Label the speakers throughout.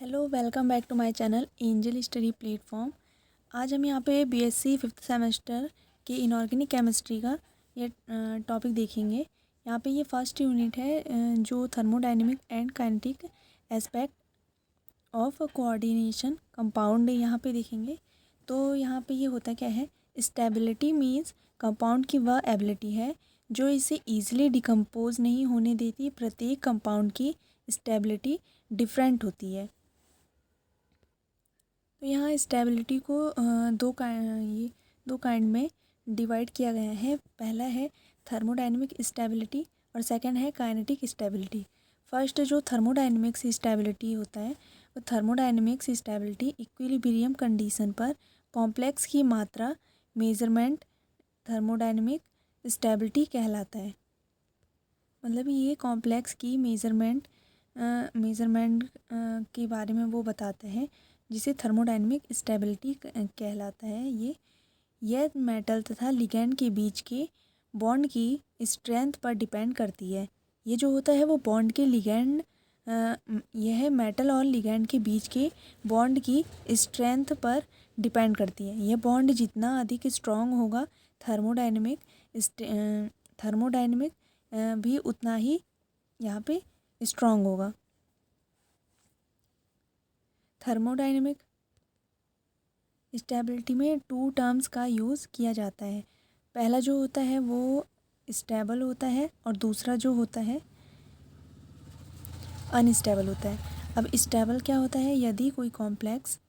Speaker 1: Hello, welcome back to my channel angel study platform. आज हम यहाँ पे बीएससी फिफ्थ सेमेस्टर के इनऑर्गेनिक केमिस्ट्री का ये टॉपिक देखेंगे। यहाँ पे ये फर्स्ट यूनिट है जो thermodynamic and kinetic aspect of coordination compound यहाँ पे देखेंगे। तो यहाँ पे ये होता क्या है, स्टेबिलिटी मीन्स कंपाउंड की वह एबिलिटी है जो इसे ईजिली डिकम्पोज नहीं होने देती। प्रत्येक कंपाउंड की स्टेबिलिटी डिफरेंट होती है। तो यहाँ स्टेबिलिटी को दो काइंड में डिवाइड किया गया है। पहला है थर्मोडायनेमिक स्टेबिलिटी और सेकंड है काइनेटिक स्टेबिलिटी। फर्स्ट जो थर्मोडायनेमिक्स स्टेबिलिटी होता है, वो थर्मोडायनेमिक्स स्टेबिलिटी इक्विलिब्रियम कंडीशन पर कॉम्प्लेक्स की मात्रा मेजरमेंट थर्मोडायनेमिक स्टेबिलिटी कहलाता है। मतलब ये कॉम्प्लेक्स की मेजरमेंट के बारे में वो बताता है, जिसे थर्मोडायनेमिक स्टेबिलिटी कहलाता है। यह मेटल तथा लिगैंड के बीच के बॉन्ड की स्ट्रेंथ पर डिपेंड करती है। ये जो होता है वो बॉन्ड के लिगैंड यह मेटल और लिगैंड के बीच के बॉन्ड की स्ट्रेंथ पर डिपेंड करती है। यह बॉन्ड जितना अधिक स्ट्रॉन्ग होगा, थर्मोडायनेमिक भी उतना ही यहाँ पे स्ट्रॉन्ग होगा। थर्मोडायनेमिक स्टेबिलिटी में टू टर्म्स का यूज़ किया जाता है। पहला जो होता है वो स्टेबल होता है और दूसरा जो होता है अनस्टेबल होता है। अब स्टेबल क्या होता है, यदि कोई कॉम्प्लेक्स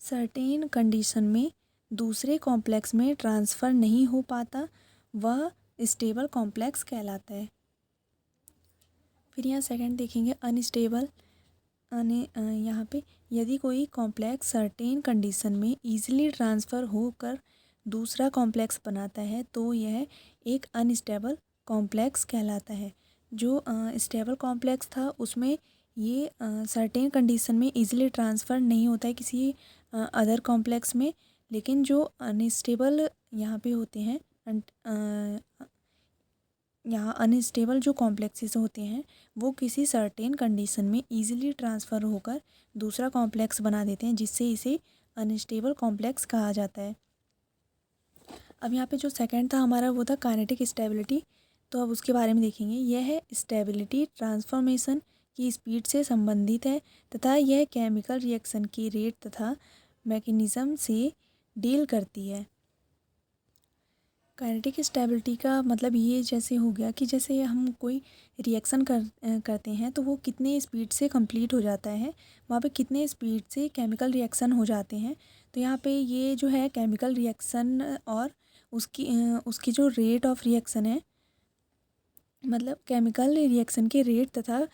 Speaker 1: सर्टेन कंडीशन में दूसरे कॉम्प्लेक्स में ट्रांसफ़र नहीं हो पाता, वह स्टेबल कॉम्प्लेक्स कहलाता है। फिर यहाँ सेकंड देखेंगे अनस्टेबल। यहाँ पे यदि कोई कॉम्प्लेक्स सर्टेन कंडीशन में ईजिली ट्रांसफ़र होकर दूसरा कॉम्प्लेक्स बनाता है तो यह एक अनस्टेबल कॉम्प्लेक्स कहलाता है। जो स्टेबल कॉम्प्लेक्स था उसमें ये सर्टेन कंडीशन में ईजिली ट्रांसफ़र नहीं होता है किसी अदर कॉम्प्लेक्स में, लेकिन जो अनस्टेबल यहाँ पे होते हैं यहाँ अनस्टेबल जो कॉम्प्लेक्सेस होते हैं वो किसी सर्टेन कंडीशन में ईजिली ट्रांसफ़र होकर दूसरा कॉम्प्लेक्स बना देते हैं, जिससे इसे अनस्टेबल कॉम्प्लेक्स कहा जाता है। अब यहाँ पे जो सेकंड था हमारा वो था काइनेटिक स्टेबिलिटी। तो अब उसके बारे में देखेंगे। यह है स्टेबिलिटी ट्रांसफॉर्मेशन की स्पीड से संबंधित है तथा यह केमिकल रिएक्शन की रेट तथा मैकेनिज़्म से डील करती है। काइनेटिक स्टेबिलिटी का मतलब ये जैसे हो गया कि जैसे हम कोई रिएक्शन करते हैं तो वो कितने स्पीड से कंप्लीट हो जाता है, वहाँ पे कितने स्पीड से केमिकल रिएक्शन हो जाते हैं। तो यहाँ पे ये जो है केमिकल रिएक्शन और उसकी जो रेट ऑफ रिएक्शन है, मतलब केमिकल रिएक्शन के रेट तथा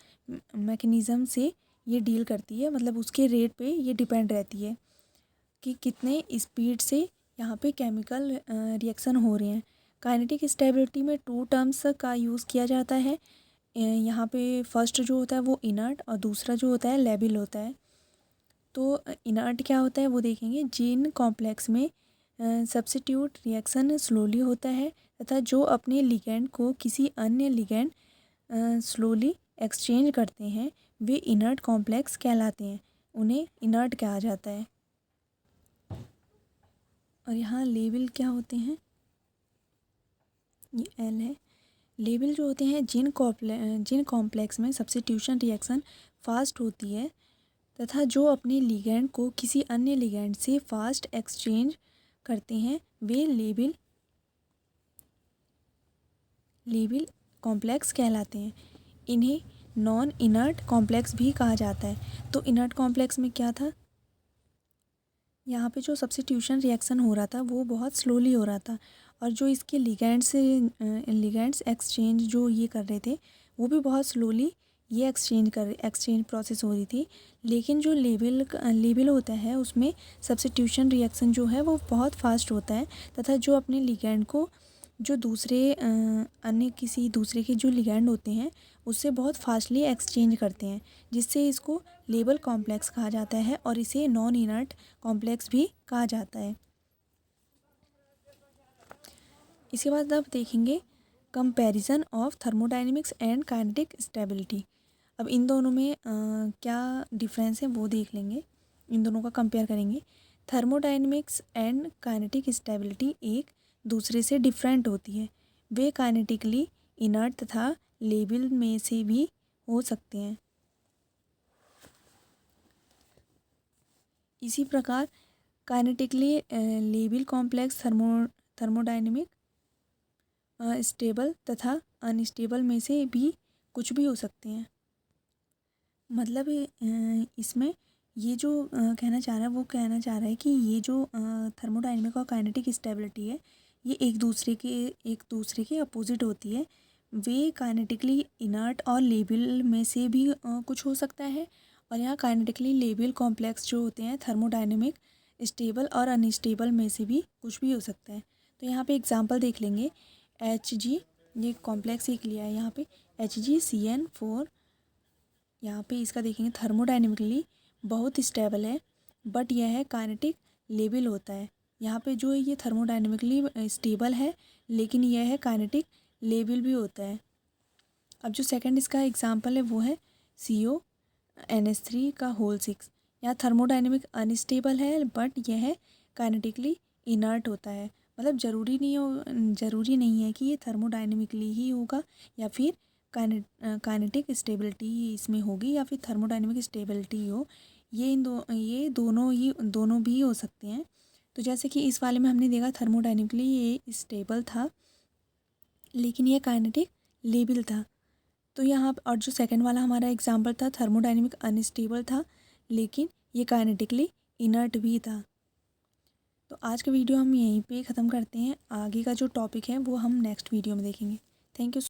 Speaker 1: मैकेनिज़्म से ये डील करती है। मतलब उसके रेट पे ये डिपेंड रहती है कि कितने स्पीड से यहाँ पे केमिकल रिएक्शन हो रहे हैं। काइनेटिक स्टेबिलिटी में टू टर्म्स का यूज़ किया जाता है। यहाँ पे फर्स्ट जो होता है वो इनर्ट और दूसरा जो होता है लेबिल होता है। तो इनर्ट क्या होता है वो देखेंगे। जिन कॉम्प्लेक्स में सब्स्टिट्यूट रिएक्शन स्लोली होता है तथा जो अपने लिगैंड को किसी अन्य लिगैंड स्लोली एक्सचेंज करते हैं, वे इनर्ट कॉम्प्लेक्स कहलाते हैं। उन्हें इनर्ट कहा जाता है। और यहाँ लेबल क्या होते हैं, ये एल है। लेबल जो होते हैं जिन कॉम्प्लेक्स में सब्स्टिट्यूशन रिएक्शन फास्ट होती है तथा जो अपने लिगैंड को किसी अन्य लिगैंड से फास्ट एक्सचेंज करते हैं, वे लेबल कॉम्प्लेक्स कहलाते हैं। इन्हें नॉन इनर्ट कॉम्प्लेक्स भी कहा जाता है। तो इनर्ट कॉम्प्लेक्स में क्या था, यहाँ पे जो सब्स्टिट्यूशन रिएक्शन हो रहा था वो बहुत स्लोली हो रहा था और जो इसके लिगैंड्स एक्सचेंज जो ये कर रहे थे वो भी बहुत स्लोली ये एक्सचेंज प्रोसेस हो रही थी। लेकिन जो लेबल होता है उसमें सब्स्टिट्यूशन रिएक्शन जो है वो बहुत फास्ट होता है तथा जो अपने लिगैंड को जो अन्य किसी दूसरे के जो लिगैंड होते हैं उससे बहुत फास्टली एक्सचेंज करते हैं, जिससे इसको लेबल कॉम्प्लेक्स कहा जाता है और इसे नॉन इनर्ट कॉम्प्लेक्स भी कहा जाता है। इसके बाद अब देखेंगे comparison of thermodynamics and kinetic stability. अब इन दोनों में क्या डिफरेंस है वो देख लेंगे, इन दोनों का कंपेयर करेंगे। थर्मोडायनेमिक्स एंड काइनेटिक स्टेबिलिटी एक दूसरे से डिफरेंट होती है। वे काइनेटिकली इनर्ट तथा लेबल में से भी हो सकते हैं। इसी प्रकार kinetically label complex thermodynamic stable तथा अनस्टेबल में से भी कुछ भी हो सकते हैं। मतलब इसमें ये जो कहना चाह रहा है वो कहना चाह रहा है कि ये जो थर्मोडायनेमिक और काइनेटिक स्टेबिलिटी है ये एक दूसरे के अपोजिट होती है। वे काइनेटिकली इनर्ट और लेबल में से भी कुछ हो सकता है, और यहाँ काइनेटिकली लेबल कॉम्प्लेक्स जो होते हैं थर्मोडायनेमिक स्टेबल और अनस्टेबल में से भी कुछ भी हो सकता है। तो यहाँ पे एग्जांपल देख लेंगे। Hg, ये कॉम्प्लेक्स एक लिया है यहाँ पे HgCN4। यहाँ पे इसका देखेंगे थर्मोडायनेमिकली बहुत स्टेबल है, बट यह है काइनेटिक लेबल होता है। यहाँ पे जो है ये थर्मोडायनेमिकली स्टेबल है, लेकिन यह है काइनेटिक लेबल भी होता है। अब जो सेकंड इसका एग्जांपल है वो है CONH3 यहाँ थर्मोडायनेमिक अनस्टेबल है, बट यह है काइनेटिकली इनर्ट होता है। मतलब ज़रूरी नहीं है कि ये थर्मोडायनेमिकली ही होगा या फिर काइनेटिक स्टेबिलिटी ही इसमें होगी या फिर थर्मोडायनेमिक स्टेबिलिटी हो। ये दोनों भी हो सकते हैं। तो जैसे कि इस वाले में हमने देखा थर्मोडायनेमिकली ये स्टेबल था, लेकिन ये काइनेटिक लेबल था। तो यहाँ और जो सेकंड वाला हमारा एग्जांपल था थर्मोडायनेमिक अनस्टेबल था, लेकिन ये काइनेटिकली इनर्ट भी था। तो आज का वीडियो हम यहीं पे ख़त्म करते हैं। आगे का जो टॉपिक है वो हम नेक्स्ट वीडियो में देखेंगे। Thank you.